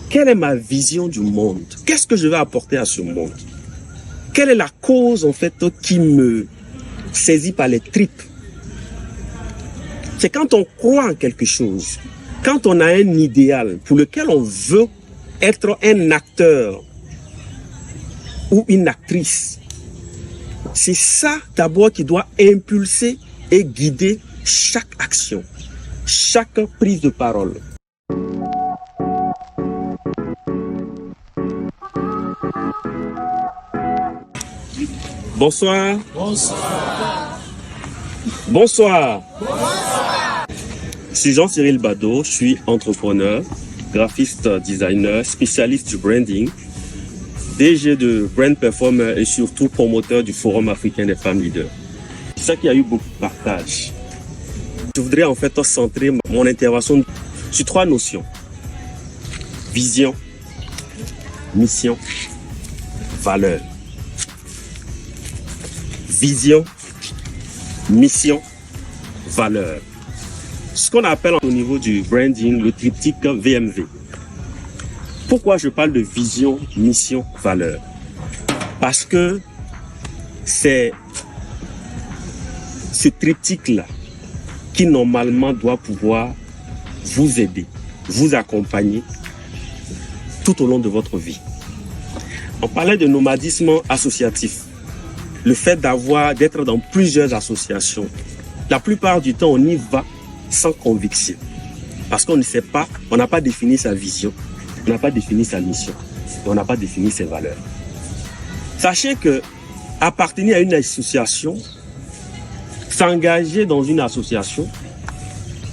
Quelle est ma vision du monde? Qu'est-ce que je vais apporter à ce monde? Quelle est la cause en fait qui me saisit par les tripes? C'est quand on croit en quelque chose, quand on a un idéal pour lequel on veut être un acteur ou une actrice. C'est ça d'abord qui doit impulser et guider chaque action, chaque prise de parole. Bonsoir. Bonsoir. Bonsoir. Bonsoir. Je suis Jean-Cyril Bado, je suis entrepreneur, graphiste, designer, spécialiste du branding, DG de Brand Performer et surtout promoteur du Forum africain des femmes leaders. C'est ça qu'il y a eu beaucoup de partage. Je voudrais en fait centrer mon intervention sur trois notions. Vision, mission, valeur. Vision, mission, valeur. Ce qu'on appelle au niveau du branding le triptyque VMV. Pourquoi je parle de vision, mission, valeur? Parce que c'est ce triptyque-là qui normalement doit pouvoir vous aider, vous accompagner tout au long de votre vie. On parlait de nomadisme associatif. Le fait d'être dans plusieurs associations. La plupart du temps, on y va sans conviction. Parce qu'on ne sait pas, on n'a pas défini sa vision, on n'a pas défini sa mission, on n'a pas défini ses valeurs. Sachez que appartenir à une association, s'engager dans une association,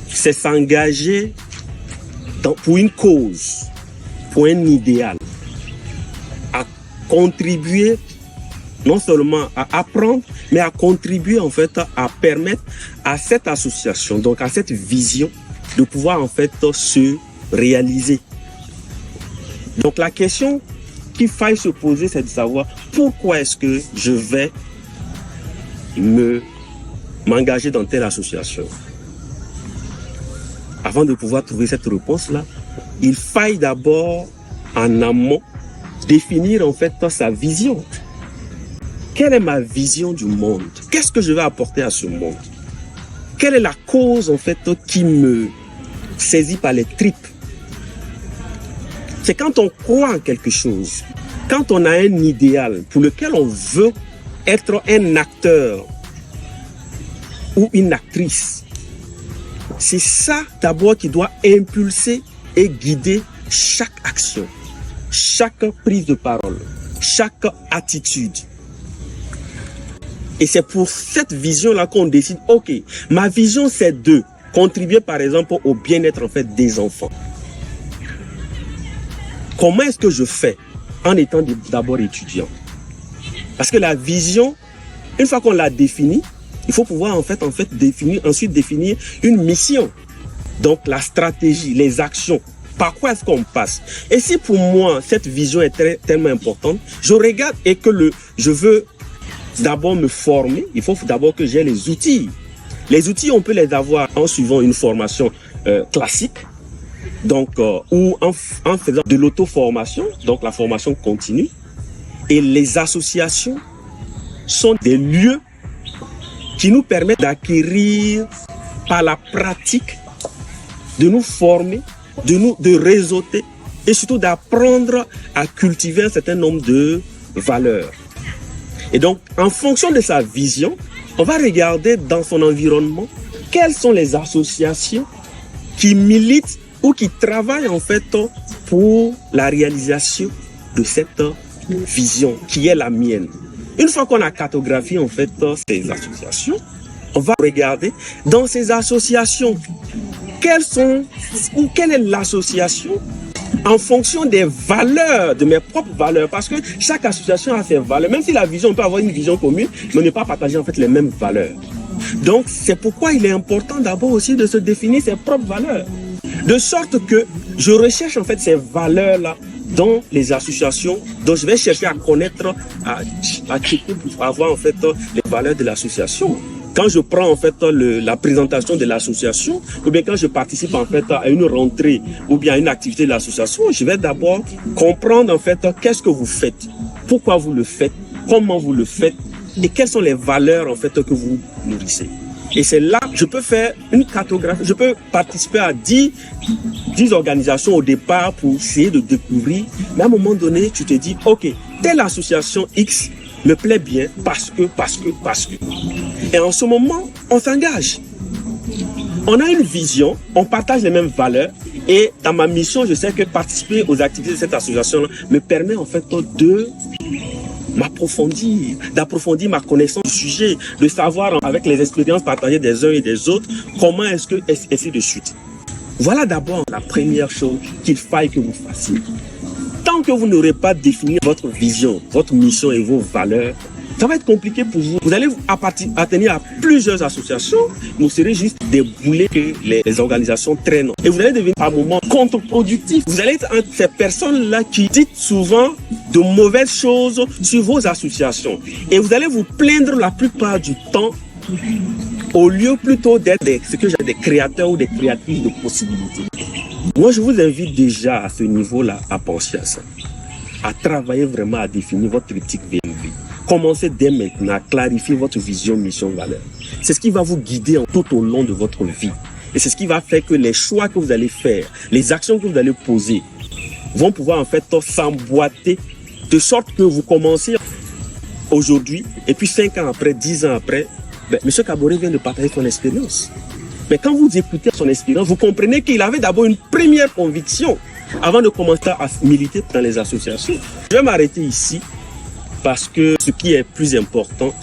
c'est s'engager pour une cause, pour un idéal, à contribuer non seulement à apprendre, mais à contribuer en fait à permettre à cette association, donc à cette vision, de pouvoir en fait se réaliser. Donc la question qu'il faille se poser, c'est de savoir pourquoi est-ce que je vais m'engager dans telle association. Avant de pouvoir trouver cette réponse-là, il faille d'abord en amont définir en fait sa vision. Quelle est ma vision du monde? Qu'est-ce que je vais apporter à ce monde? Quelle est la cause en fait qui me saisit par les tripes? C'est quand on croit en quelque chose, quand on a un idéal pour lequel on veut être un acteur ou une actrice. C'est ça d'abord qui doit impulser et guider chaque action, chaque prise de parole, chaque attitude. Et c'est pour cette vision-là qu'on décide, ok, ma vision c'est de contribuer par exemple au bien-être en fait des enfants. Comment est-ce que je fais en étant d'abord étudiant? Parce que la vision, une fois qu'on l'a définie, il faut pouvoir ensuite définir une mission. Donc la stratégie, les actions, par quoi est-ce qu'on passe? Et si pour moi cette vision est tellement importante, je regarde et que je veux d'abord me former, il faut d'abord que j'ai les outils. Les outils, on peut les avoir en suivant une formation classique, donc ou en faisant de l'auto-formation, donc la formation continue. Et les associations sont des lieux qui nous permettent d'acquérir par la pratique, de nous former, de réseauter et surtout d'apprendre à cultiver un certain nombre de valeurs. Et donc, en fonction de sa vision, on va regarder dans son environnement quelles sont les associations qui militent ou qui travaillent en fait pour la réalisation de cette vision qui est la mienne. Une fois qu'on a cartographié en fait ces associations, on va regarder dans ces associations quelle est l'association en fonction des valeurs, de mes propres valeurs, parce que chaque association a ses valeurs. Même si la vision, on peut avoir une vision commune, mais on n'est pas partagé en fait les mêmes valeurs. Donc c'est pourquoi il est important d'abord aussi de se définir ses propres valeurs, de sorte que je recherche en fait ces valeurs-là dans les associations, dont je vais chercher à connaître, à checker pour avoir en fait les valeurs de l'association. quand je prends en fait la présentation de l'association, ou bien quand je participe en fait à une rentrée ou bien à une activité de l'association, je vais d'abord comprendre en fait qu'est-ce que vous faites, pourquoi vous le faites, comment vous le faites et quelles sont les valeurs en fait que vous nourrissez. Et c'est là que je peux faire une cartographie, je peux participer à 10 organisations au départ pour essayer de découvrir. Mais à un moment donné, tu te dis, ok, telle association X me plaît bien parce que. Et en ce moment, on s'engage. On a une vision, on partage les mêmes valeurs. Et dans ma mission, je sais que participer aux activités de cette association me permet en fait de d'approfondir ma connaissance du sujet, de savoir avec les expériences partagées des uns et des autres, comment est-ce que, ainsi de suite. Voilà d'abord la première chose qu'il faille que vous fassiez. Tant que vous n'aurez pas défini votre vision, votre mission et vos valeurs, ça va être compliqué pour vous. Vous allez appartenir à plusieurs associations, vous serez juste des boulets que les organisations traînent. Et vous allez devenir par moments contre-productif. Vous allez être entre ces personnes-là qui disent souvent de mauvaises choses sur vos associations. Et vous allez vous plaindre la plupart du temps au lieu plutôt d'être des créateurs ou des créatrices de possibilités. Moi, je vous invite déjà à ce niveau-là à penser à ça, à travailler vraiment à définir votre triptyque VMV. Commencez dès maintenant à clarifier votre vision, mission, valeur. C'est ce qui va vous guider tout au long de votre vie. Et c'est ce qui va faire que les choix que vous allez faire, les actions que vous allez poser, vont pouvoir en fait s'emboîter de sorte que vous commencez aujourd'hui et puis 5 ans après, 10 ans après, M. Kaboré vient de partager son expérience. Mais quand vous écoutez son expérience, vous comprenez qu'il avait d'abord une première conviction avant de commencer à militer dans les associations. Je vais m'arrêter ici parce que ce qui est plus important,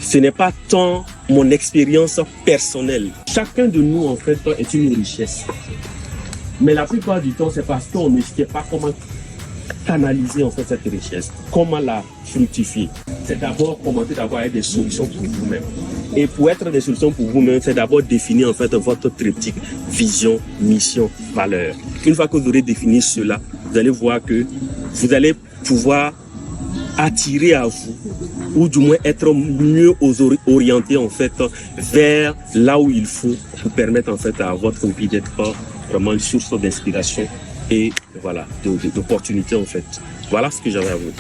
ce n'est pas tant mon expérience personnelle. Chacun de nous, en fait, est une richesse. Mais la plupart du temps, c'est parce qu'on ne sait pas comment canaliser en fait cette richesse, comment la fructifier. C'est d'abord commencer d'avoir des solutions pour vous-même. Et pour être des solutions pour vous-même, c'est d'abord définir en fait votre triptyque vision, mission, valeur. Une fois que vous aurez défini cela, vous allez voir que vous allez pouvoir attirer à vous, ou du moins être mieux orienté en fait vers là où il faut pour permettre en fait à votre vie d'être vraiment une source d'inspiration et voilà, d'opportunités en fait. Voilà ce que j'avais à vous dire.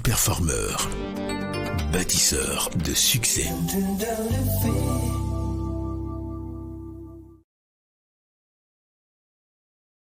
Performeur, bâtisseur de succès.